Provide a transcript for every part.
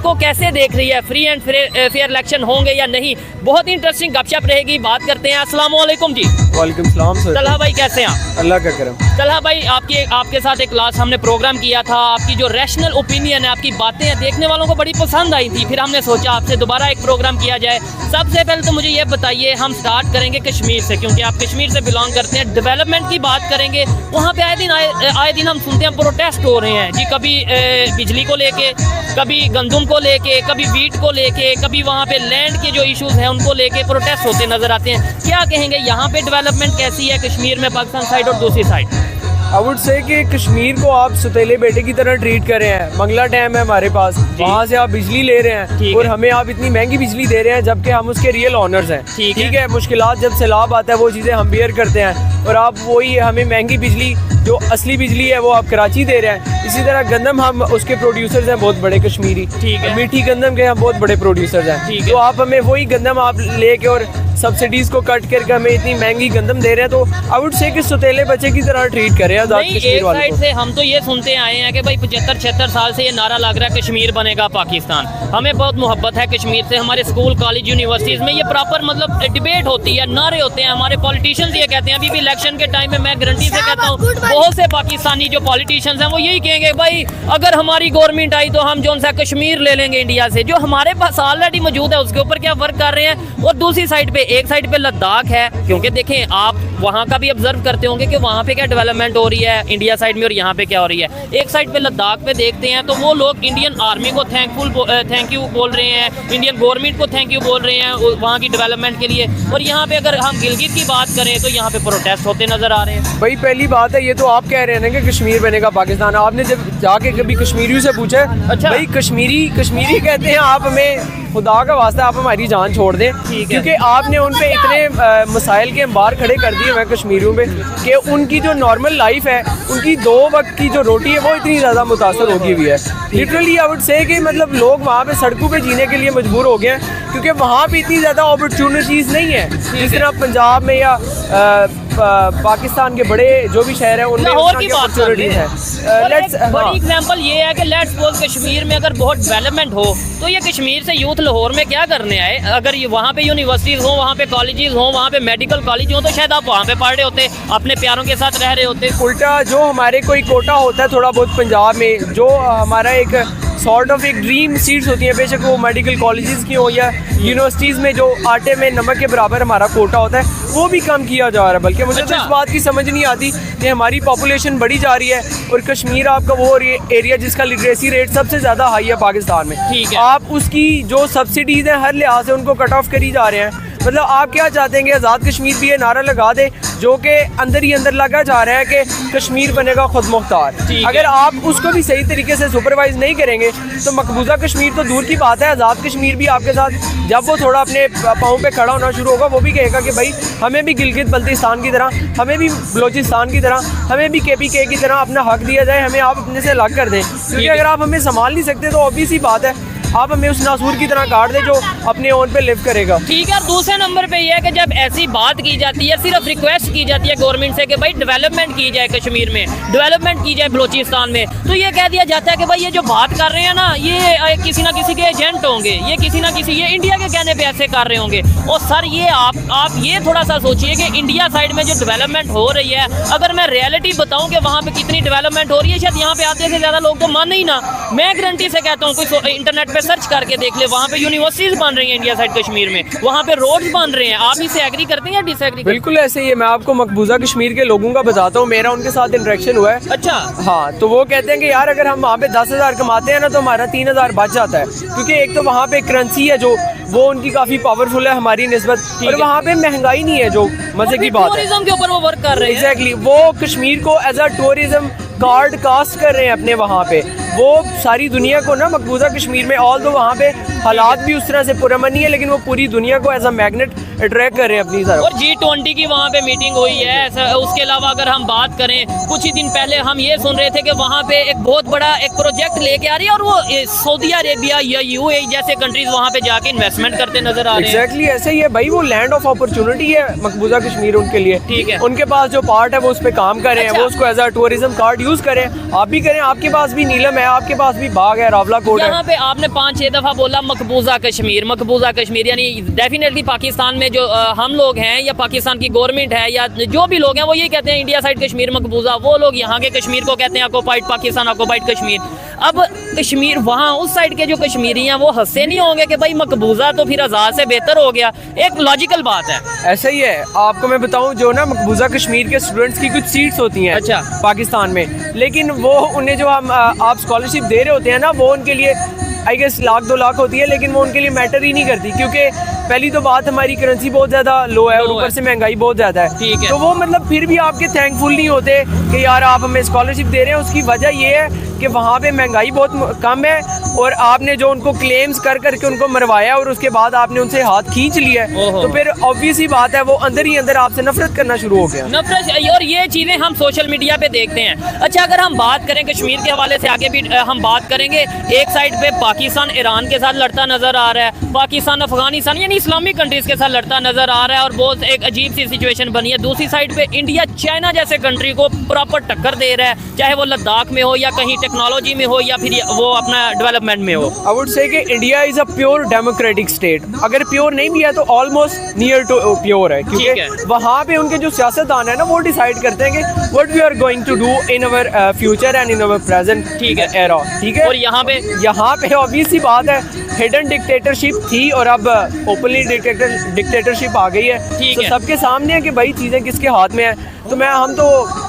को कैसे देख रही है, फ्री एंड फेयर इलेक्शन होंगे या नहीं? बहुत ही इंटरेस्टिंग गपशप रहेगी, बात करते हैं। अस्सलाम वालेकुम जी। वालेकुम सलाम सर। तलहा भाई कैसे हैं आप? अल्लाह का करम। तलहा भाई आपके साथ एक क्लास हमने प्रोग्राम किया था, आपकी जो रैशनल ओपिनियन है, आपकी बातें हैं, देखने वालों को बड़ी पसंद आई थी। फिर हमने सोचा आपसे दोबारा एक प्रोग्राम किया जाए। सबसे पहले तो मुझे ये बताइए, हम स्टार्ट करेंगे कश्मीर से, क्योंकि आप कश्मीर से बिलोंग करते हैं। डेवलपमेंट की बात करेंगे, वहाँ पे आए दिन हम सुनते हैं प्रोटेस्ट हो रहे हैं जी, कभी बिजली को लेके, कभी गंदम को लेके, कभी वीट को लेके, कभी वहाँ पे लैंड के जो इश्यूज हैं उनको लेके प्रोटेस्ट होते नजर आते हैं। क्या कहेंगे, यहाँ पे डेवलपमेंट कैसी है कश्मीर में, पाकिस्तान साइड और दूसरी साइड? आई वुड से कि कश्मीर को आप सतीले बेटे की तरह ट्रीट कर रहे हैं। मंगला डैम है हमारे पास, वहाँ से आप बिजली ले रहे हैं और हमें आप इतनी महंगी बिजली दे रहे हैं, जबकि हम उसके रियल ऑनर्स हैं। ठीक है, मुश्किलात जब सैलाब आता है वो चीज़ें हम बेयर करते हैं, और आप वही हमें महंगी बिजली, जो असली बिजली है वो आप कराची दे रहे हैं। इसी तरह गंदम, हम उसके प्रोड्यूसर्स हैं बहुत बड़े कश्मीरी, मीठी गंदम के हम बहुत बड़े प्रोड्यूसर्स हैं। तो आप हमें वही गंदम आप लेके और सब्सिडीज को कट करके हमें इतनी महंगी गंदम दे रहे हैं, तो आई वुड से कि सतीले बच्चे की तरह ट्रीट करें आजाद कश्मीर वालों को। एक साइड से हम तो ये सुनते आए हैं कि भाई 75-76 साल से ये नारा लग रहा है कश्मीर बनेगा पाकिस्तान। हमें बहुत मोहब्बत है कश्मीर से, हमारे स्कूल कॉलेज यूनिवर्सिटीज़ में ये प्रॉपर मतलब डिबेट होती है, नारे होते हैं, हमारे पॉलिटिशियंस ये कहते हैं। अभी भी इलेक्शन के टाइम में मैं गारंटी से कहता हूँ बहुत से पाकिस्तानी जो पॉलिटिशियंस हैं वो यही कहेंगे, भाई अगर हमारी गवर्नमेंट आई तो हम जो सा कश्मीर ले लेंगे इंडिया से, जो हमारे पास ऑलरेडी मौजूद है उसके ऊपर क्या वर्क कर रहे हैं। और दूसरी साइड पे, एक साइड पे लद्दाख है, क्योंकि देखें आप वहाँ का भी ऑब्जर्व करते होंगे कि वहाँ पे क्या डेवलपमेंट हो रही है इंडिया साइड में और यहाँ पे क्या हो रही है। एक साइड पे लद्दाख पे देखते हैं तो वो लोग इंडियन आर्मी को थैंक यू बोल रहे हैं, इंडियन गवर्नमेंट को थैंक यू बोल रहे हैं वहाँ की डेवलपमेंट के लिए। और यहाँ पे अगर हम गिलगित की बात करें तो यहाँ पे प्रोटेस्ट होते नजर आ रहे हैं। भाई पहली बात है, ये तो आप कह रहे हैं ना कि कश्मीर बनेगा पाकिस्तान। आपने जब जाके कभी कश्मीरियों से पूछा? अच्छा भाई, कश्मीरी कहते हैं, आप हमें खुदा का वास्ता आप हमारी जान छोड़ दें, क्योंकि आपने उन पे इतने मसाइल के अंबार खड़े कर दिए हैं कश्मीरियों में कि उनकी जो नॉर्मल लाइफ है, उनकी 2 वक्त की जो रोटी है वो इतनी ज़्यादा मुतासर होगी हुई है। लिटरली आई वुड से कि मतलब लोग वहाँ पे सड़कों पे जीने के लिए मजबूर हो गए हैं, क्योंकि वहाँ पे इतनी ज़्यादा अपॉर्चुनिटीज़ नहीं है जिस तरह पंजाब में या पाकिस्तान के बड़े जो भी शहर हैं उनमें अपॉर्चुनिटीज है। बड़ी एग्जांपल ये है कि लेट्स सपोज कश्मीर में अगर बहुत डेवलपमेंट हो तो ये कश्मीर से यूथ लाहौर में क्या करने आए? अगर ये वहाँ पे यूनिवर्सिटीज़ हो, वहाँ पे कॉलेजेस हो, वहाँ पे मेडिकल कॉलेज हो, तो शायद आप वहाँ पे पढ़ रहे होते, अपने प्यारों के साथ रह रहे होते। उल्टा जो हमारे कोई कोटा होता है थोड़ा बहुत पंजाब में, जो हमारा एक सॉर्ट ऑफ एक ड्रीम सीट्स होती हैं, बेशक वो मेडिकल कॉलेजेस की हो या यूनिवर्सिटीज़ में, जो आटे में नमक के बराबर हमारा कोटा होता है, वो भी कम किया जा रहा है। बल्कि मुझे तो इस बात की समझ नहीं आती कि हमारी पॉपुलेशन बढ़ी जा रही है और कश्मीर आपका वो एरिया जिसका लिटरेसी रेट सबसे ज़्यादा हाई है पाकिस्तान में, आप उसकी जो सब्सिडीज़ हैं हर लिहाज से उनको कट ऑफ करी जा रहे हैं। मतलब आप क्या चाहते हैं कि आज़ाद कश्मीर भी ये नारा लगा दे, जो कि अंदर ही अंदर लगा जा रहा है कि कश्मीर बनेगा खुद मुख्तार। अगर आप उसको भी सही तरीके से सुपरवाइज नहीं करेंगे तो मकबूजा कश्मीर तो दूर की बात है, आज़ाद कश्मीर भी आपके साथ जब वो थोड़ा अपने पाँव पे खड़ा होना शुरू होगा, वो भी कहेगा कि भाई हमें भी गिलगित बल्तिस्तान की तरह, हमें भी बलोचिस्तान की तरह, हमें भी KPK की तरह अपना हक दिया जाए, हमें आप अपने से अलग कर दें। क्योंकि अगर आप हमें संभाल नहीं सकते तो ऑब्वियस ही बात है आप हमें उस नासूर की तरह काट दे जो अपने ओन पे लिव करेगा। ठीक है, दूसरे नंबर पे ये है कि जब ऐसी बात की जाती है, सिर्फ रिक्वेस्ट की जाती है गवर्नमेंट से कि भाई डेवलपमेंट की जाए कश्मीर में, डेवलपमेंट की जाए बलोचिस्तान में, तो ये कह दिया जाता है कि भाई ये जो बात कर रहे हैं ना, ये किसी ना किसी के एजेंट होंगे, ये किसी ना किसी, ये इंडिया के कहने पे ऐसे कर रहे होंगे। और सर ये आप ये थोड़ा सा सोचिए कि इंडिया साइड में जो डेवलपमेंट हो रही है, अगर मैं रियलिटी बताऊँ कि वहाँ पे कितनी डेवलपमेंट हो रही है, शायद यहाँ पे आधे से ज़्यादा लोग तो माने ही ना। मैं गारंटी से कहता हूँ, कोई इंटरनेट पे सर्च करके देख ले, वहाँ पे यूनिवर्सिटीज बन रही हैं इंडिया साइड कश्मीर में, वहाँ पे रोड्स बन रहे हैं। आप इसे एग्री करते हैं या डिसएग्री? बिल्कुल ऐसे ही है। मैं आपको मकबूजा कश्मीर के लोगों का बताता हूँ, मेरा उनके साथ इंटरेक्शन हुआ है। अच्छा हाँ, तो वो कहते हैं कि यार अगर हम वहाँ पे 10,000 कमाते हैं ना तो हमारा 3,000 बच जाता है, क्योंकि एक तो वहाँ पे करेंसी है जो वो उनकी काफी पावरफुल है हमारी निस्बत, और वहाँ पे महंगाई नहीं है, जो मजे की बात है। टूरिज्म के ऊपर वो वर्क कर रहे हैं। एग्जैक्टली, वो कश्मीर को as a tourism card cast कर रहे हैं अपने वहाँ पे। वो सारी दुनिया को ना मकबूजा कश्मीर में, ऑल दो वहाँ पे हालात भी उस तरह से पुरअमन नहीं है, लेकिन वो पूरी दुनिया को एज अ मैग्नेट अट्रैक्ट कर रहे हैं अपनी तरफ। और G20 की वहाँ पे मीटिंग हुई है। उसके अलावा अगर हम बात करें, कुछ ही दिन पहले हम ये सुन रहे थे कि वहाँ पे एक बहुत बड़ा एक प्रोजेक्ट लेके आ रही है, और वो सऊदी अरेबिया या UAE जैसे कंट्रीज वहाँ पे जाके इन्वेस्टमेंट करते नजर आ रहे हैं। एग्जैक्टली ऐसे ही है भाई, वो लैंड ऑफ अपॉर्चुनिटी है मकबूजा कश्मीर उनके लिए। ठीक है, उनके पास जो पार्ट है वो उस पर काम करें, वो उसको as a tourism card use करें। आप भी करें, आपके पास भी नीलम है, आपके पास भी बाग है, रावला कोट है। यहाँ पे आपने 5-6 दफ़ा बोला मकबूजा कश्मीर, मकबूजा कश्मीर, यानी डेफिनेटली पाकिस्तान में जो हम लोग हैं या पाकिस्तान की गवर्नमेंट है या जो भी लोग हैं वो ये कहते हैं इंडिया साइड कश्मीर मकबूजा, वो लोग यहाँ के कश्मीर को कहते हैं ऑक्युपाइड पाकिस्तान, ऑक्युपाइड कश्मीर। अब कश्मीर वहाँ उस साइड के जो कश्मीरी हैं वो हंसते नहीं होंगे कि भाई मकबूजा तो फिर आज़ाद से बेहतर हो गया, एक लॉजिकल बात है। ऐसा ही है, आपको मैं बताऊं, जो ना मकबूजा कश्मीर के स्टूडेंट्स की कुछ सीट्स होती हैं अच्छा पाकिस्तान में, लेकिन वो उन्हें जो हम आप स्कॉलरशिप दे रहे होते हैं ना, वो उनके लिए आई गेस 1-2 लाख होती है, लेकिन वो उनके लिए मैटर ही नहीं करती, क्योंकि पहली तो बात हमारी करेंसी बहुत ज़्यादा लो है और ऊपर से महंगाई बहुत ज़्यादा है। तो वो मतलब फिर भी आपके थैंकफुल नहीं होते कि यार आप हमें स्कॉलरशिप दे रहे हैं। उसकी वजह ये है कि वहाँ पे महंगाई बहुत कम है और आपने जो उनको क्लेम्स कर करके उनको मरवाया और उसके बाद आपने उनसे हाथ खींच लिया है, तो फिर ऑब्वियस ही बात है वो अंदर ही अंदर आपसे नफरत करना शुरू हो गया। नफरत, और ये चीज़ें हम सोशल मीडिया पे देखते हैं। अच्छा, अगर हम बात करें कश्मीर के हवाले से आगे भी हम बात करेंगे, एक साइड पे पाकिस्तान ईरान के साथ लड़ता नजर आ रहा है, पाकिस्तान अफगानिस्तान यानी इस्लामिक कंट्रीज के साथ लड़ता नजर आ रहा है और बहुत एक अजीब सी सिचुएशन बनी है। दूसरी साइड पे इंडिया चाइना जैसे कंट्री को प्रॉपर टक्कर दे रहा है, चाहे वो लद्दाख में हो या कहीं टेक्नोलॉजी में हो या फिर वो अपना डेवलपमेंट में हो। आई वुड से कि India is a pure democratic state, अगर प्योर नहीं भी है तो ऑलमोस्ट नियर टू प्योर है, क्योंकि वहाँ पे उनके जो सियासतदान है ना वो डिसाइड करते हैं कि what we are going to do in our future and in our present era. ठीक है, और यहाँ पे ऑब्वियस सी बात है, हिडन डिक्टेटरशिप थी और अब ओपनली डिक्टेटरशिप आ गई है। तो सबके सामने है कि भाई चीज़ें किसके हाथ में है। तो हम तो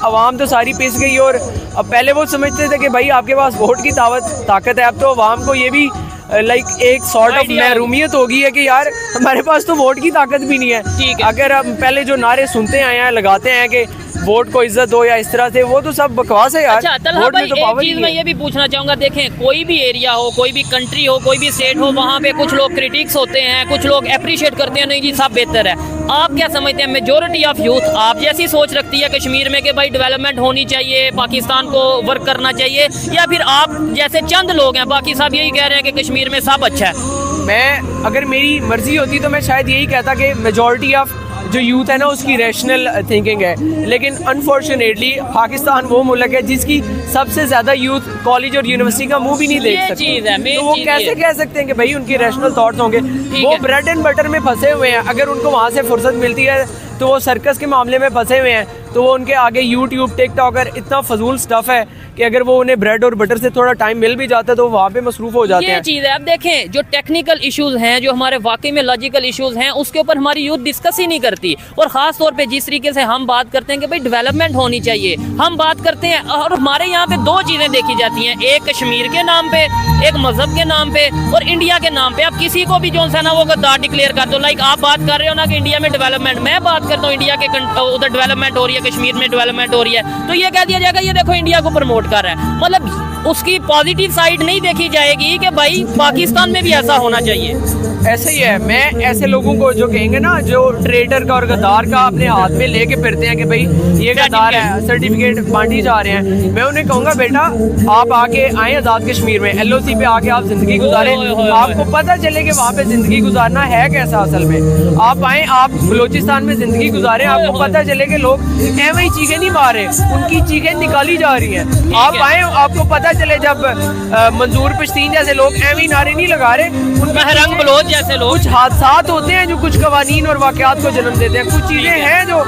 आवाम तो सारी पिस गई और अब पहले वो समझते थे कि भाई आपके पास वोट की ताकत है, अब तो आवाम को ये भी लाइक एक सॉर्ट ऑफ महरूमियत हो गई है कि यार हमारे पास तो वोट की ताकत भी नहीं है। अगर हम पहले जो नारे सुनते आए हैं, लगाते हैं कि वोट को इज्जत दो या इस तरह से, वो तो सब बकवास है यार। अच्छा तलहा भाई, तो एक चीज मैं ये भी पूछना चाहूंगा, देखें कोई भी एरिया हो, कोई भी कंट्री हो, कोई भी स्टेट हो, वहाँ पे कुछ लोग क्रिटिक्स होते हैं, कुछ लोग अप्रिशिएट करते हैं, नहीं जी सब बेहतर है। आप क्या समझते हैं, मेजोरिटी ऑफ यूथ आप जैसी सोच रखती है कश्मीर में कि भाई डेवलपमेंट होनी चाहिए, पाकिस्तान को वर्क करना चाहिए, या फिर आप जैसे चंद लोग हैं बाकी सब यही कह रहे हैं कि कश्मीर में सब अच्छा है? मैं अगर मेरी मर्जी होती तो मैं शायद यही कहता कि मेजॉरिटी ऑफ जो यूथ है ना उसकी रैशनल थिंकिंग है, लेकिन अनफॉर्चुनेटली पाकिस्तान वो मुल्क है जिसकी सबसे ज्यादा यूथ कॉलेज और यूनिवर्सिटी का मुंह भी नहीं देख सकते। तो वो कैसे कह सकते हैं कि भाई उनकी रैशनल थॉट्स होंगे? वो ब्रेड एंड बटर में फंसे हुए हैं, अगर उनको वहाँ से फुर्सत मिलती है तो वो सर्कस के मामले में फंसे हुए हैं, तो वो उनके आगे यूट्यूब टिकटॉक और इतना फजूल स्टफ है कि अगर वो उन्हें ब्रेड और बटर से थोड़ा टाइम मिल भी जाता है तो वहाँ पे मसरूफ हो जाते हैं। ये चीज़ है। अब देखें जो टेक्निकल इश्यूज हैं, जो हमारे वाकई में लॉजिकल इश्यूज हैं, उसके ऊपर हमारी यूथ डिस्कस ही नहीं करती। और ख़ास तौर पे जिस तरीके से हम बात करते हैं कि भाई डेवलपमेंट होनी चाहिए, हम बात करते हैं और हमारे यहाँ पे दो चीज़ें देखी जाती हैं, एक कश्मीर के नाम पे, एक मजहब के नाम पे और इंडिया के नाम पे। अब किसी को भी जो है ना वो गद्दार डिक्लेयर कर दो। लाइक आप बात कर रहे हो ना कि इंडिया में डेवलपमेंट, मैं बात करता हूँ इंडिया के उधर डेवलपमेंट हो रही है, कश्मीर में डेवलपमेंट हो रही है, तो ये कह दिया जाएगा ये देखो इंडिया को प्रमोट कर रहा है। मतलब उसकी पॉजिटिव साइड नहीं देखी जाएगी कि भाई पाकिस्तान में भी ऐसा होना चाहिए। ऐसे ही है, मैं ऐसे लोगों को जो कहेंगे ना जो ट्रेडर का और गद्दार का अपने हाथ में लेके फिरते हैं कि भाई ये गद्दार है, सर्टिफिकेट बांटी जा रहे हैं, मैं उन्हें कहूँगा बेटा आप आके आए आज़ाद कश्मीर में, LOC पे आके आप जिंदगी गुजारें, आपको पता चले कि वहाँ पे जिंदगी गुजारना है कैसा असल में। आप आए, आप बलोचिस्तान में जिंदगी गुजारें, आपको पता चले कि लोग ऐਵੇਂ ही चीखें नहीं मार रहे, उनकी चीखें निकाली जा रही हैं। आप आए, आपको पता चले जब मंजूर पश्तीन जैसे लोग ऐਵੇਂ ही नारे नहीं लगा रहे, महरंग बलोच जैसे लोग, कुछ हादसात होते हैं जो कुछ कवानीन और वाकयात को जन्म देते हैं, कुछ चीजें हैं जो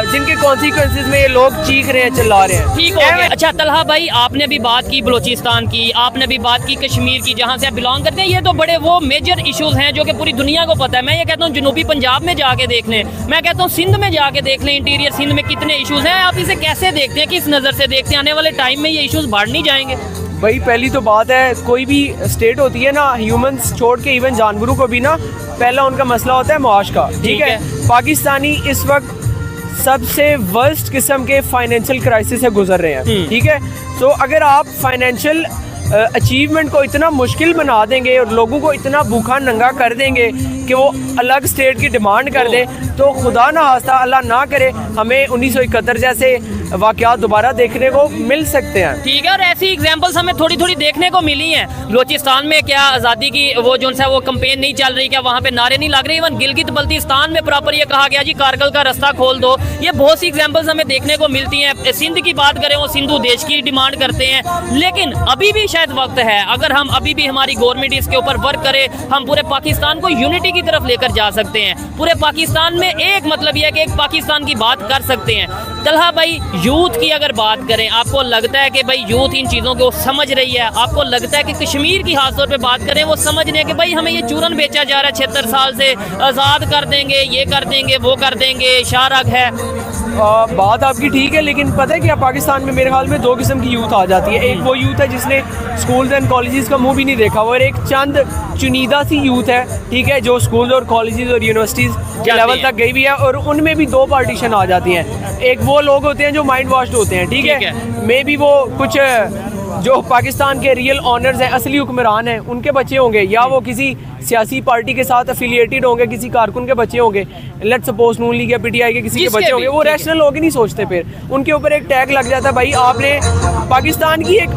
जिनके कॉन्सिक्वेंसेस में ये लोग चीख रहे हैं, चिल्ला रहे हैं। ठीक हो गया। अच्छा तलहा भाई, आपने भी बात की बलोचिस्तान की, आपने भी बात की कश्मीर की, जहाँ से आप बिलोंग करते हैं, ये तो बड़े वो मेजर इश्यूज हैं जो कि पूरी दुनिया को पता है। मैं ये कहता हूँ जनूबी पंजाब में जाके देख लें, मैं कहता हूँ सिंध में जाके देख लें, इंटीरियर सिंध में कितने इश्यूज हैं। आप इसे कैसे देखते हैं, किस नज़र से देखते हैं? आने वाले टाइम में ये इश्यूज बढ़ नहीं जाएंगे? भाई पहली तो बात है, कोई भी स्टेट होती है ना, ह्यूमंस छोड़ के इवन जानवरों को भी ना पहला उनका मसला होता है मुआश का। ठीक है, पाकिस्तानी इस वक्त सबसे वर्स्ट किस्म के फाइनेंशियल क्राइसिस से गुजर रहे हैं। ठीक है, तो अगर आप फाइनेंशियल अचीवमेंट को इतना मुश्किल बना देंगे और लोगों को इतना भूखा नंगा कर देंगे कि वो अलग स्टेट की डिमांड कर दें, तो खुदा ना खास्ता अल्लाह ना करे हमें 1971 जैसे वाक़यात दोबारा देखने को मिल सकते हैं। ठीक है, और ऐसी एग्जांपल्स हमें थोड़ी थोड़ी देखने को मिली हैं। बलूचिस्तान में क्या आज़ादी की वो जो है वो कैंपेन नहीं चल रही, क्या वहाँ पे नारे नहीं लग रहे? इवन गिलगित बल्तिस्तान में प्रॉपर ये कहा गया जी कारगिल का रास्ता खोल दो। ये बहुत सी एग्जांपल्स हमें देखने को मिलती हैं। सिंध की बात करें, वो सिंधु देश की डिमांड करते हैं, लेकिन अभी भी शायद वक्त है, अगर हम अभी भी हमारी गवर्नमेंट इसके ऊपर वर्क करे, हम पूरे पाकिस्तान को यूनिटी की तरफ लेकर जा सकते हैं। पूरे पाकिस्तान में एक मतलब यह है कि एक पाकिस्तान की बात कर सकते हैं। तलहा भाई, यूथ की अगर बात करें, आपको लगता है कि भाई यूथ इन चीज़ों को समझ रही है? आपको लगता है कि कश्मीर की खास तौर पे बात करें, वो समझ रहे हैं कि भाई हमें ये चूरन बेचा जा रहा है 76 साल से, आज़ाद कर देंगे, ये कर देंगे, वो कर देंगे, शाहराग है? बात आपकी ठीक है, लेकिन पता है क्या, पाकिस्तान में मेरे ख्याल में दो किस्म की यूथ आ जाती है। एक वो यूथ है जिसने स्कूल्स एंड कॉलेजेस का मुंह भी नहीं देखा, और एक चंद चुनीदा सी यूथ है, ठीक है, जो स्कूल और कॉलेजेस और यूनिवर्सिटीज़ के लेवल तक गई भी है, और उनमें भी दो पार्टीशन आ जाती हैं। एक वो लोग होते हैं जो माइंड वॉश्ड होते हैं, ठीक है, मे बी वो कुछ जो पाकिस्तान के रियल ऑनर्स हैं, असली हुक्मरान हैं, उनके बच्चे होंगे, या वो किसी सियासी पार्टी के साथ एफिलिएटेड होंगे, किसी कारकुन के बच्चे होंगे, लेट्स सपोज नून लीग या पीटीआई के किसी के बच्चे होंगे। वो रैशनल लोग ही नहीं सोचते, फिर उनके ऊपर एक टैग लग जाता है। भाई आपने पाकिस्तान की एक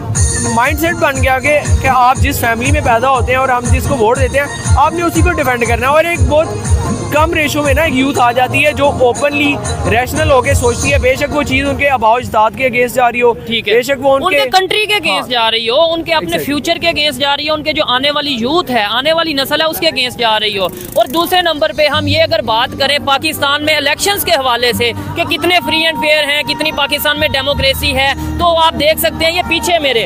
माइंडसेट बन गया कि आप जिस फैमिली में पैदा होते हैं और हम जिसको वोट देते हैं, आपने उसी को डिफेंड करना है। और एक बहुत कम रेशो में ना एक यूथ आ जाती है जो ओपनली रैशनल होकर सोचती है, बेशक वो चीज़ उनके आबाओ अजदाद के अगेंस्ट जा रही हो, बेशक वो उनके कंट्री के अगेंस्ट जा रही हो, उनके अपने फ्यूचर के अगेंस्ट जा रही हो, उनके जो आने वाली यूथ है, आने वाली नस्ल है, उसके अगेंस्ट जा रही हो। और दूसरे नंबर पे हम ये अगर बात करें पाकिस्तान में इलेक्शंस के हवाले से कि कितने फ्री एंड फेयर हैं, कितनी पाकिस्तान में डेमोक्रेसी है, तो आप देख सकते हैं ये पीछे मेरे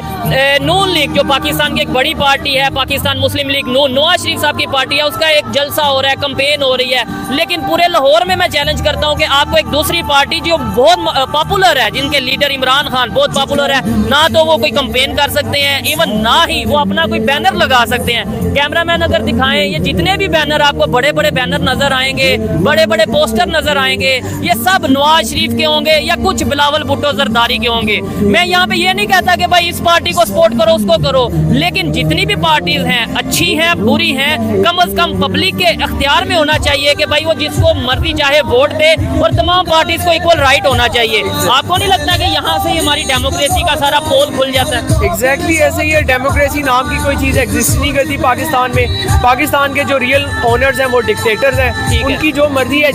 नून लीग जो पाकिस्तान की एक बड़ी पार्टी है, पाकिस्तान मुस्लिम लीग नून, नवाज शरीफ साहब की पार्टी है, उसका एक जलसा हो रहा है, कैंपेन हो रही है। लेकिन पूरे लाहौर में मैं चैलेंज करता हूं कि आपको एक दूसरी पार्टी जो बहुत पॉपुलर है, जिनके लीडर इमरान खान बहुत पॉपुलर है, ना तो वो कोई कैंपेन कर सकते हैं, इवन ना ही वो अपना कोई बैनर लगा सकते हैं। कैमरामैन अगर दिखाएं, ये जितने भी बैनर आपको बड़े बड़े बैनर नजर आएंगे, बड़े बड़े पोस्टर नजर आएंगे, ये सब नवाज शरीफ के होंगे या कुछ बिलावल भुट्टो जरदारी के होंगे। मैं यहाँ पे ये नहीं कहता कि भाई इस पार्टी को सपोर्ट करो, उसको करो, लेकिन जितनी भी पार्टीज हैं, अच्छी हैं, बुरी हैं, कम से कम पब्लिक के अख्तियार में होना चाहिए कि भाई वो जिसको मर्जी चाहे वोट दे, और तमाम पार्टीज को इक्वल राइट होना चाहिए। आपको नहीं लगता कि यहाँ से हमारी डेमोक्रेसी का सारा पोल खुल जाता है? एग्जैक्टली ऐसे ही है। डेमोक्रेसी नाम की कोई चीज़ एग्जिस्ट नहीं करती पाकिस्तान में। पाकिस्तान के जो रियल ओनर्स हैं वो डिक्टेटर्स हैं, उनकी जो मर्जी है,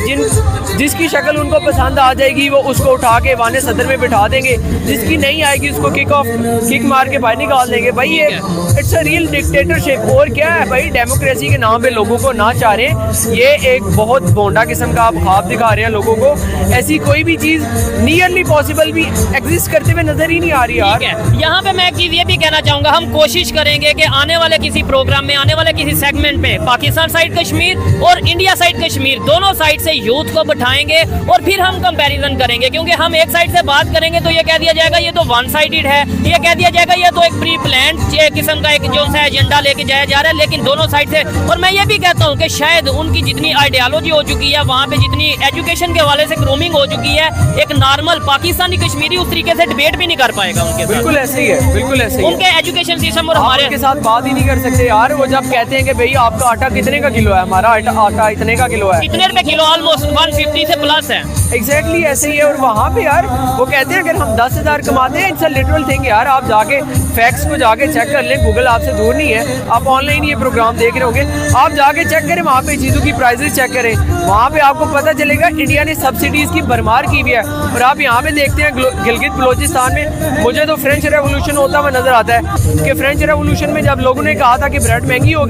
जिसकी शक्ल उनको पसंद आ जाएगी वो उसको उठा के वाने सदर में बिठा देंगे, जिसकी नहीं आएगी उसको किक मार के बाहर निकाल देंगे। भाई ये इट्स अ रियल डिक्टेटरशिप। और क्या है भाई, डेमोक्रेसी के नाम पे लोगों को ना चाह रहे, ये एक बहुत बोंडा किस्म का आप ख्वाब दिखा रहे हैं लोगों को। ऐसी कोई भी चीज़ नियरली पॉसिबल भी एग्जिस्ट करते हुए नजर ही नहीं आ रही यार। यहाँ पे मैं एक चीज़ ये भी कहना चाहूँगा, हम कोशिश करेंगे कि आने वाले किसी प्रोग्राम में, आने वाले किसी सेगमेंट में पाकिस्तान साइड कश्मीर और इंडिया साइड कश्मीर दोनों साइड से यूथ को बिठाएंगे और फिर हम कंपैरिजन करेंगे। क्योंकि हम एक साइड से बात करेंगे तो ये कह दिया जाएगा ये तो वन साइडेड है, ये कह दिया जाएगा ये तो एक प्री प्लान्ड किस्म का एक जो सा एजेंडा लेके जाया जा रहा है। लेकिन दोनों साइड से, और मैं ये भी कहता हूँ कि शायद उनकी जितनी आइडियोलॉजी हो चुकी है, वहाँ पे जितनी एजुकेशन के हवाले से ग्रूमिंग हो चुकी है, एक नॉर्मल पाकिस्तानी कश्मीरी उस तरीके से डिबेट भी नहीं कर पाएगा उनके साथ। बिल्कुल ऐसे ही है, बिल्कुल ऐसे ही है। उनके एजुकेशन सिस्टम और हमारे के साथ बात ही नहीं कर सकते यार। वो जब कहते हैं कि भाई आपका आटा कितने का किलो है, हमारा आटा इतने का किलो है, कितने रुपए किलो, ऑलमोस्ट 150 से प्लस है। एग्जैक्टली ऐसे ही है। और वहाँ पे यार वो कहते हैं अगर हम 10,000 कमाते हैं, इट्स अ लिटरल थिंग यार। आप जाके फैक्ट्स को जाके चेक कर लें, गूगल आपसे दूर नहीं है, आप ऑनलाइन ये प्रोग्राम देख रहे होंगे, आप जाके चेक करें, वहाँ पे चीज़ों की प्राइसेस चेक करें, वहाँ पे आपको पता चलेगा इंडिया ने सब्सिडीज़ की भरमार की हुई है। और आप यहाँ पे देखते हैं गिलगित बलोचिस्तान में, मुझे तो फ्रेंच रेवोल्यूशन होता हुआ नजर आता है कि फ्रेंच रेवोल्यूशन में जब लोगों ने कहा था कि ब्रेड महंगी हो,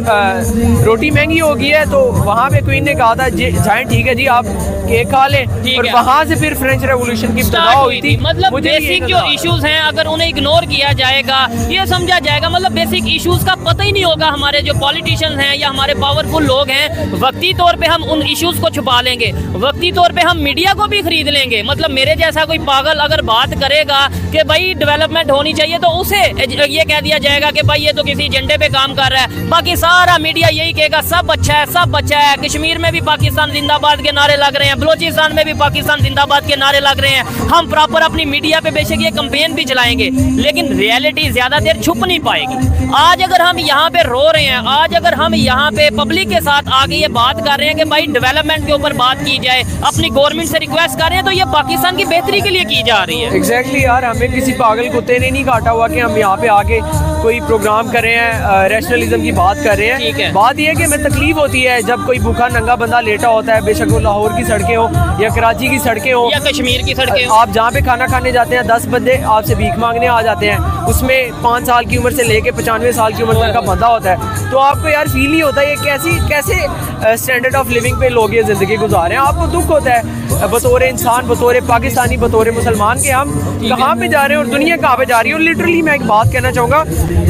रोटी महंगी हो गई है, तो वहाँ पे क्वीन ने कहा था जाएं ठीक है जी आप केक खा लें, और वहाँ से फिर फ्रेंच रेवोल्यूशन की इब्तिदा हुई थी। मतलब बेसिक जो इश्यूज हैं अगर उन्हें इग्नोर किया जाएगा, ये समझा जाएगा, मतलब बेसिक इश्यूज का पता ही नहीं होगा। हमारे जो पॉलिटिशियंस हैं या हमारे पावरफुल लोग हैं, वक्ती तौर पे हम उन इश्यूज को छुपा लेंगे, वक्ती तौर पे हम मीडिया को भी खरीद लेंगे। मतलब मेरे जैसा कोई पागल अगर बात करेगा कि भाई डेवलपमेंट होनी चाहिए, तो उसे ये कह दिया जाएगा कि भाई ये तो किसी एजेंडे पे काम कर रहा है। बाकी सारा मीडिया यही कहेगा सब अच्छा है, सब अच्छा है। कश्मीर में भी पाकिस्तान जिंदाबाद के नारे लग रहे हैं, हैं, बलोचिस्तान में भी पाकिस्तान जिंदाबाद के नारे लग रहे हैं। हम प्रॉपर अपनी मीडिया पे बेशक ये कैंपेन भी चलाएंगे, लेकिन रियलिटी ज्यादा देर छुप नहीं पाएगी। आज अगर हम यहाँ पे रो रहे हैं, आज अगर हम यहाँ पे पब्लिक के साथ आगे ये बात कर रहे हैं कि भाई डेवलपमेंट के ऊपर बात की जाए, अपनी गवर्नमेंट से रिक्वेस्ट कर रहे हैं, तो ये पाकिस्तान की बेहतरी के लिए की जा रही है। एग्जैक्टली यार, हमें किसी पागल कुत्ते ने नहीं काटा हुआ कि हम यहाँ पे आके कोई प्रोग्राम कर रहे हैं, रैशनलिज्म की बात कर रहे ठीक है। हैं। बात यह है कि हमें तकलीफ होती है जब कोई भूखा नंगा बंदा लेटा होता है, बेशक वो लाहौर की सड़कें हो या कराची की सड़कें हो या कश्मीर की सड़कें। आप जहाँ पे खाना खाने जाते हैं 10 बंदे आपसे भीख मांगने आ जाते हैं, उसमें 5 साल की उम्र से लेके 95 साल की उम्र तक का बंदा होता है, तो आपको यार फील ही होता है ये कैसे स्टैंडर्ड ऑफ लिविंग पे लोग ये ज़िंदगी गुजार रहे हैं। आपको दुख होता है बतौर इंसान, बतौर पाकिस्तानी, बतौर मुसलमान के हम कहाँ पे जा रहे हैं और दुनिया कहाँ पे जा रही है। और लिटरली मैं एक बात कहना चाहूँगा,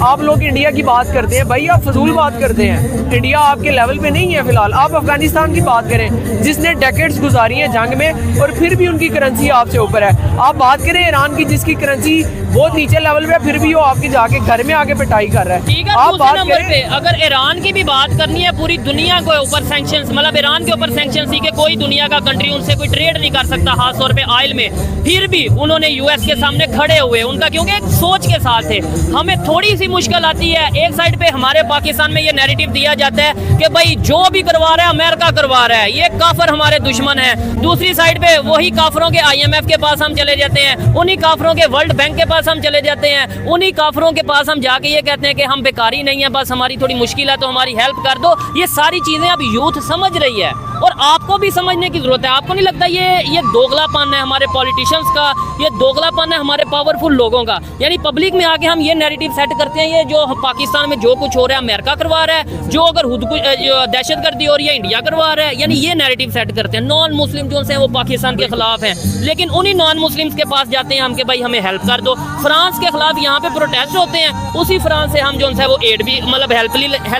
आप लोग इंडिया की बात करते हैं, भाई आप फजूल बात करते हैं। इंडिया आपके लेवल पे नहीं है फिलहाल। आप अफगानिस्तान की बात करें जिसने डेकेड्स गुजारी हैं जंग में और फिर भी उनकी करेंसी आपसे ऊपर है। आप बात करें ईरान की जिसकी करेंसी बहुत नीचे लेवल पे, फिर भी वो आपके जाके घर में आके पिटाई कर रहा है। ठीक है, आप बात नंबर करें पे अगर ईरान की भी बात करनी है, पूरी दुनिया के ऊपर सैंक्शंस, मतलब ईरान के ऊपर सैंक्शंस थी कि कोई दुनिया का कंट्री उनसे कोई ट्रेड नहीं कर सकता, खास तौर पे ऑयल में, फिर भी उन्होंने यूएस के सामने खड़े हुए, उनका क्योंकि एक सोच के साथ थे। हमें थोड़ी सी मुश्किल आती है, एक साइड पे हमारे पाकिस्तान में ये नैरेटिव दिया जाता है कि भाई जो भी करवा रहा है अमेरिका करवा रहा है, ये काफिर हमारे दुश्मन है। दूसरी साइड पे वही काफिरों के IMF के पास हम चले जाते हैं, उन्हीं काफिरों के वर्ल्ड बैंक के पास हम चले जाते हैं, उन्हीं काफिरों के पास हम जाके ये कहते हैं कि हम बेकारी नहीं है, बस हमारी थोड़ी मुश्किल है तो हमारी हेल्प कर दो। ये सारी चीजें अब यूथ समझ रही है और आपको भी समझने की जरूरत है। आपको नहीं लगता ये दोगलापन है हमारे पॉलिटिशियंस का, ये दोगलापन है हमारे पावरफुल लोगों का? यानी पब्लिक में आके हम ये नैरेटिव सेट करते हैं, ये जो पाकिस्तान में जो कुछ हो रहा है अमेरिका करवा रहा है, जो अगर दहशतगर्दी हो रही है इंडिया करवा रहा है, यानी ये नैरेटिव सेट करते हैं। नॉन मुस्लिम जो हैं वो पाकिस्तान के खिलाफ हैं, लेकिन उन्हीं नॉन मुस्लिम्स के पास जाते हैं हम कि भाई हमें हेल्प कर दो। फ्रांस के खिलाफ यहाँ पे प्रोटेस्ट होते हैं, उसी फ्रांस से हम जो है वो एड भी मतलब हेल्प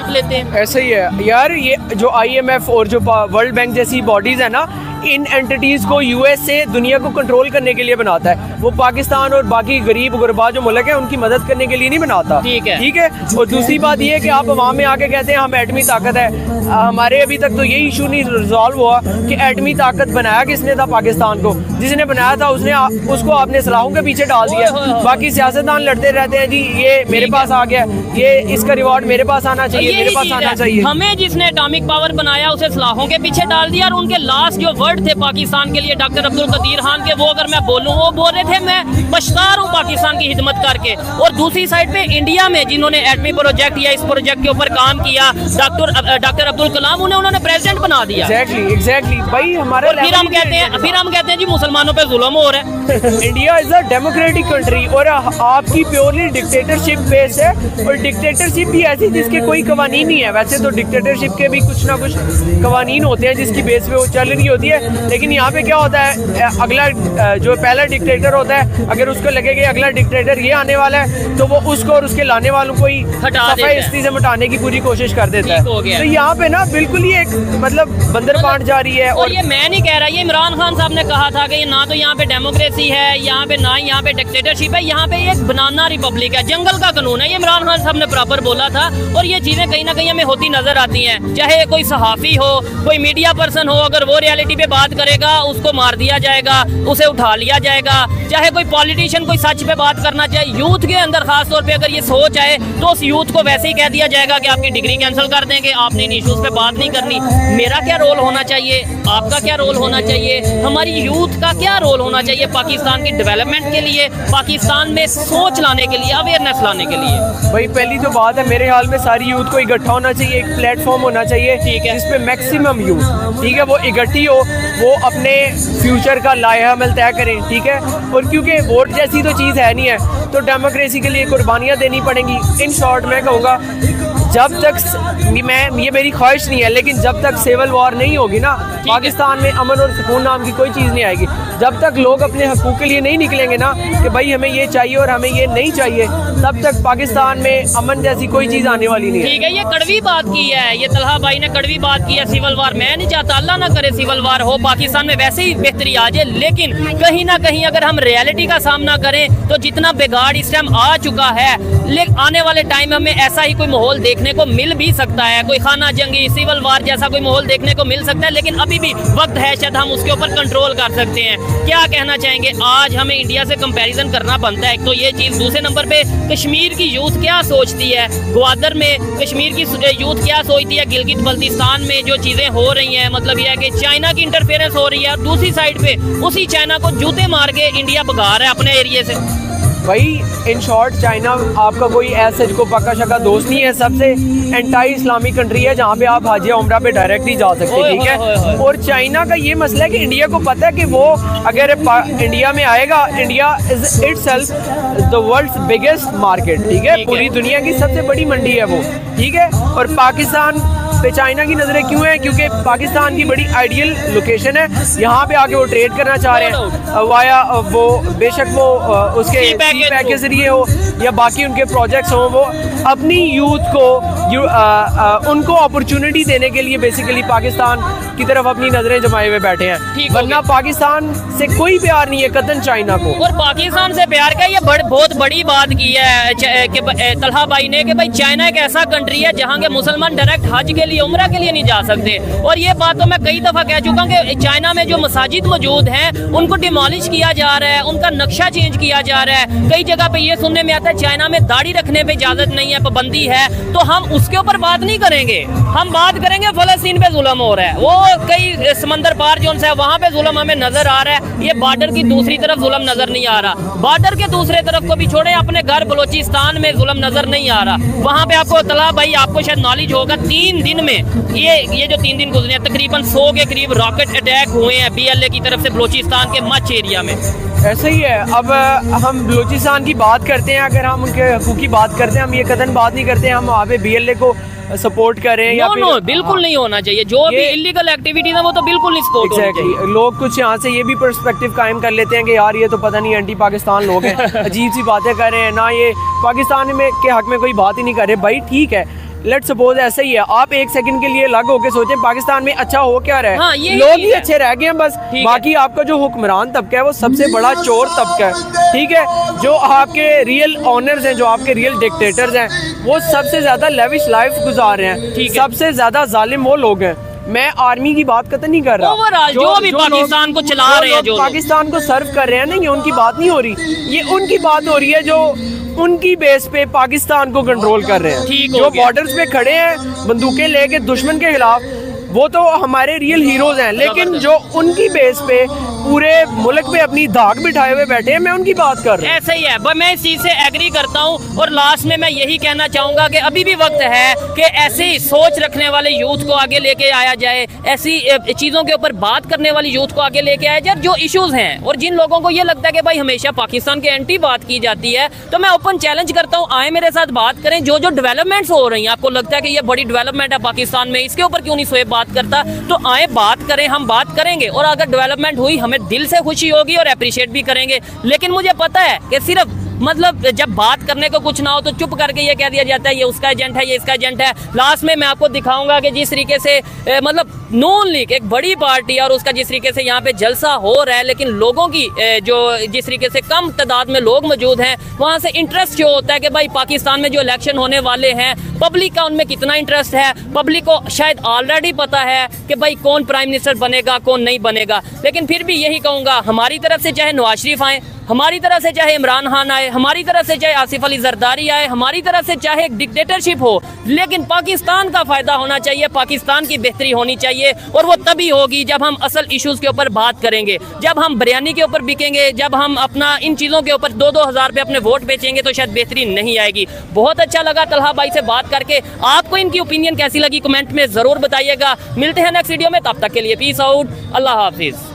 लेते हैं। ऐसे ही है यार, ये जो IMF और जो वर्ल्ड बैंक जैसी बॉडीज है ना, इन एंटिटीज को US से दुनिया को कंट्रोल करने के लिए बनाता है। वो पाकिस्तान और बाकी गरीब गुरबा जो मुल्क है उनकी मदद करने के लिए नहीं बनाता। ठीक है। और दूसरी बात ये है कि आप अवाम में आके कहते हैं हम एटमी ताकत है। हमारे अभी तक तो ये इशू नहीं रिजॉल्व हुआ कि एटमी ताकत बनाया किसने था पाकिस्तान को। जिसने बनाया था उसको आपने सलाहों के पीछे डाल दिया। बाकी सियासतदान लड़ते रहते हैं जी, ये मेरे पास आ गया, ये इसका रिवॉर्ड मेरे पास आना चाहिए, मेरे पास आना चाहिए। हमें जिसने एटॉमिक पावर बनाया उसे सलाहों के पीछे डाल दिया। और उनके लास्ट जो वर्ड थे पाकिस्तान के लिए डॉक्टर अब्दुल कदीर खान के, वो अगर मैं बोलूं, वो बोल रहे थे मैं पछतार हूं पाकिस्तान की हिदमत करके। और दूसरी साइड पे इंडिया में जिन्होंने एटमी प्रोजेक्ट या इस प्रोजेक्ट के ऊपर काम किया, डॉक्टर अब्दुल कलाम, उन्होंने प्रेसिडेंट बना दिया। एग्जैक्टली भाई हमारे। फिर हम कहते हैं जी मुसलमानों पे जुल्म हो रहा है। India is a democratic country और आपकी प्योरली डिक्टेटरशिप बेस्ड है। और डिक्टेटरशिप भी ऐसी जिसके कोई कवानीन नहीं है। वैसे तो डिक्टेटरशिप के भी कुछ ना कुछ कवानीन होते हैं जिसकी बेस पे वो चल रही होती है, लेकिन यहाँ पे क्या होता है, अगला जो पहला डिक्टेटर होता है, अगर उसको लगे कि अगला डिक्टेटर ये आने वाला है, तो वो उसको और उसके लाने वालों को ही सफाई से मिटाने की पूरी कोशिश कर देता है। तो यहाँ पे ना बिल्कुल ही एक मतलब बंदर पांट जा रही है। और ये मैं नहीं कह रहा, ये इमरान खान साहब ने कहा था कि ना तो यहाँ पे डेमोक्रेसी है, यहाँ पे ना यहाँ पे डिक्टेटरशिप है, यहाँ पे एक बनाना रिपब्लिक है, जंगल का कानून है। ये इमरान खान साहब ने प्रॉपर बोला था। और ये चीजें कहीं ना कहीं हमें होती नजर आती हैं। चाहे कोई सहाफी हो, कोई मीडिया पर्सन हो, अगर वो रियलिटी पे बात करेगा उसको मार दिया जाएगा, उसे उठा लिया जाएगा। चाहे कोई पॉलिटिशियन कोई सच पे बात करना चाहे, यूथ के अंदर खास तौर पे अगर ये सोच आए तो उस यूथ को वैसे ही कह दिया जाएगा कि आपकी डिग्री कैंसिल कर देंगे, आपने इन इश्यूज पे बात नहीं करनी। मेरा क्या रोल होना चाहिए, आपका क्या रोल होना चाहिए, हमारी यूथ का क्या रोल होना चाहिए पाकिस्तान की डेवलपमेंट के लिए, पाकिस्तान में सोच लाने के लिए, अवेयरनेस लाने के लिए? भाई पहली तो बात है, मेरे ख्याल में सारी यूथ को इकट्ठा होना चाहिए, एक प्लेटफॉर्म होना चाहिए, ठीक है, जिसपे मैक्सिमम यूथ, ठीक है, वो इकट्ठी हो, वो अपने फ्यूचर का लाया अमल तय करें, ठीक है। और क्योंकि वोट जैसी तो चीज़ है नहीं है, तो डेमोक्रेसी के लिए कुर्बानियाँ देनी पड़ेंगी। इन शॉर्ट मैं कहूँगा, जब तक ये मेरी ख्वाहिश नहीं है, लेकिन जब तक सिविल वॉर नहीं होगी ना, पाकिस्तान में अमन और सुकून नाम की कोई चीज़ नहीं आएगी। जब तक लोग अपने हकूक़ के लिए नहीं निकलेंगे ना कि भाई हमें ये चाहिए और हमें ये नहीं चाहिए, तब तक पाकिस्तान में अमन जैसी कोई चीज़ आने वाली नहीं है। ठीक है, ये कड़वी बात की है, ये तलहा भाई ने कड़वी बात की है। सिविल वार मैं नहीं चाहता, अल्लाह ना करे सिविल वार हो, पाकिस्तान में वैसे ही बेहतरी आ जाए। लेकिन कहीं ना कहीं अगर हम रियलिटी का सामना करें तो जितना बिगाड़ इस टाइम आ चुका है, लेकिन आने वाले टाइम में हमें ऐसा ही कोई माहौल देखने देखने को मिल भी सकता है, कोई खाना जंगी सिविल वार जैसा कोई माहौल देखने को मिल सकता है, लेकिन अभी भी वक्त है, शायद हम उसके ऊपर कंट्रोल कर सकते हैं। क्या कहना चाहेंगे, आज हमें इंडिया से कंपैरिजन करना बनता है, एक तो ये चीज़। दूसरे नंबर पे कश्मीर की यूथ क्या सोचती है, ग्वादर में कश्मीर की यूथ क्या सोचती है, गिलगित बल्तिस्तान में जो चीज़ें हो रही हैं, मतलब यह है कि चाइना की इंटरफेरेंस हो रही है, और दूसरी साइड पे उसी चाइना को जूते मार के इंडिया भगा रहा है अपने एरिया से। भाई इन शॉर्ट चाइना आपका कोई ऐसे को पक्का शक्का दोस्त नहीं है, सबसे एंटी इस्लामिक कंट्री है जहाँ पे आप हाजिया उम्रा पे डायरेक्ट ही जा सकते हैं, ठीक है। और चाइना का ये मसला है कि इंडिया को पता है कि वो अगर इंडिया में आएगा, India is itself the world's biggest market, ठीक है, पूरी दुनिया की सबसे बड़ी मंडी है वो, ठीक है। और पाकिस्तान पे चाइना की नज़रें क्यों हैं, क्योंकि पाकिस्तान की बड़ी आइडियल लोकेशन है, यहाँ पे आके वो ट्रेड करना चाह रहे हैं वाया वो, बेशक वो उसके सी पैक के जरिए हो या बाकी उनके प्रोजेक्ट्स हो, वो अपनी यूथ को उनको अपॉर्चुनिटी देने के लिए बेसिकली पाकिस्तान की तरफ अपनी नजरें जमाए हुए बैठे हैं, वरना पाकिस्तान से कोई प्यार नहीं है कतन चाइना को। और पाकिस्तान से प्यार का ये बहुत बड़ी बात की है कि तलहा भाई ने कि भाई चाइना एक ऐसा कंट्री है जहाँ के मुसलमान डायरेक्ट हज के लिए उम्रा के लिए नहीं जा सकते। और ये बात तो मैं कई दफा कह चुका हूँ कि चाइना में जो मसाजिद मौजूद हैं उनको डिमोलिश किया जा रहा है, उनका नक्शा चेंज किया जा रहा है। कई जगह पे ये सुनने में आता है चाइना में दाढ़ी रखने पे इजाजत नहीं है, पाबंदी है, तो हम उसके ऊपर बात नहीं करेंगे, हम बात करेंगे फलस्तीन पे जुल्म हो रहा है, वो कई समंदर पार जोन से वहाँ पे जुल्म हमें नजर आ रहा है, ये बॉर्डर की दूसरी तरफ जुल्म नजर नहीं आ रहा, बॉर्डर के दूसरे तरफ को भी छोड़े अपने घर बलोचिस्तान में जुल्म नजर नहीं आ रहा। वहाँ पे आपको तला भाई आपको शायद नॉलेज होगा, 3 दिन में ये जो 3 दिन गुजरे हैं तकरीबन 100 के करीब रॉकेट अटैक हुए हैं BLA की तरफ से बलोचिस्तान के मच एरिया में। ऐसा ही है। अब हम बलूचिस्तान की बात करते हैं, अगर हम उनके हकूक़ की बात करते हैं, हम ये कतन बात नहीं करते हैं हम वहाँ पे BLA को सपोर्ट कर रहे हैं या फिर बिल्कुल नहीं होना चाहिए, जो भी इलीगल एक्टिविटीज है वो तो बिल्कुल नहीं सपोर्ट होनी चाहिए। लोग कुछ यहाँ से ये भी पर्सपेक्टिव कायम कर लेते हैं कि यार ये तो पता नहीं एंटी पाकिस्तान लोग हैं अजीब सी बातें कर रहे हैं ना, ये पाकिस्तान में के हक में कोई बात ही नहीं कर रहे। भाई ठीक है, लेट सपोज ऐसा ही है, आप एक सेकंड के लिए अलग होके सोचें पाकिस्तान में अच्छा हो क्या रहा है, हाँ, लोग ही अच्छे रह गए हैं बस, बाकी आपका जो हुक्मरान तबका है वो सबसे बड़ा चोर तबका है, ठीक है। जो आपके रियल ऑनर्स हैं, जो आपके रियल डिक्टेटर्स हैं, वो सबसे ज्यादा लेविश लाइफ गुजार रहे हैं, सबसे ज्यादा जालिम वो लोग हैं। मैं आर्मी की बात कतई नहीं कर रहा, ओवरऑल जो भी पाकिस्तान को चला रहे हैं, जो पाकिस्तान को सर्व कर रहे हैं ना, ये उनकी बात नहीं हो रही, ये उनकी बात हो रही है जो उनकी बेस पे पाकिस्तान को कंट्रोल कर रहे हैं, जो बॉर्डर्स पे खड़े हैं बंदूकें लेके दुश्मन के खिलाफ, वो तो हमारे रियल हीरोज हैं, लेकिन जो उनकी बेस पे पूरे मुल्क में अपनी धाक बिठाए हुए बैठे हैं, मैं उनकी बात कर रहा हूँ। ऐसा ही है, मैं इस चीज से एग्री करता हूँ। और लास्ट में मैं यही कहना चाहूंगा कि अभी भी वक्त है कि ऐसी सोच रखने वाले यूथ को आगे लेके आया जाए, ऐसी चीजों के ऊपर बात करने वाली यूथ को आगे लेके आया जाए जो इश्यूज हैं। और जिन लोगों को ये लगता है कि भाई हमेशा पाकिस्तान के एंटी बात की जाती है, तो मैं ओपन चैलेंज करता हूँ, आए मेरे साथ बात करें, जो डेवलपमेंट्स हो रही हैं, आपको लगता है कि ये बड़ी डेवलपमेंट है पाकिस्तान में, इसके ऊपर क्यों नहीं शोएब बात करता, तो आए बात करें, हम बात करेंगे। और अगर डेवलपमेंट हुई हमें दिल से खुशी होगी और अप्रिशिएट भी करेंगे। लेकिन मुझे पता है कि सिर्फ मतलब जब बात करने को कुछ ना हो तो चुप करके ये कह दिया जाता है ये उसका एजेंट है, ये इसका एजेंट है। लास्ट में मैं आपको दिखाऊंगा कि जिस तरीके से मतलब नून लीग एक बड़ी पार्टी और उसका जिस तरीके से यहाँ पे जलसा हो रहा है, लेकिन लोगों की जो जिस तरीके से कम तादाद में लोग मौजूद हैं, वहाँ से इंटरेस्ट जो होता है कि भाई पाकिस्तान में जो इलेक्शन होने वाले हैं, पब्लिक का उनमें कितना इंटरेस्ट है। पब्लिक को शायद ऑलरेडी पता है कि भाई कौन प्राइम मिनिस्टर बनेगा, कौन नहीं बनेगा। लेकिन फिर भी यही कहूँगा, हमारी तरफ से चाहे नवाज शरीफ आए, हमारी तरफ से चाहे इमरान खान आए, हमारी तरफ से चाहे आसिफ अली जरदारी आए, हमारी तरफ से चाहे एक डिक्टेटरशिप हो, लेकिन पाकिस्तान का फायदा होना चाहिए, पाकिस्तान की बेहतरी होनी चाहिए। और वो तभी होगी जब हम असल इश्यूज के ऊपर बात करेंगे, जब हम बिरयानी के ऊपर बिकेंगे, जब हम अपना इन चीज़ों के ऊपर 2-2 हज़ार पे अपने वोट बेचेंगे, तो शायद बेहतरी नहीं आएगी। बहुत अच्छा लगा तलहा भाई से बात करके। आपको इनकी ओपिनियन कैसी लगी कमेंट में ज़रूर बताइएगा। मिलते हैं नेक्स्ट वीडियो में, तब तक के लिए पीस आउट, अल्लाह हाफिज़।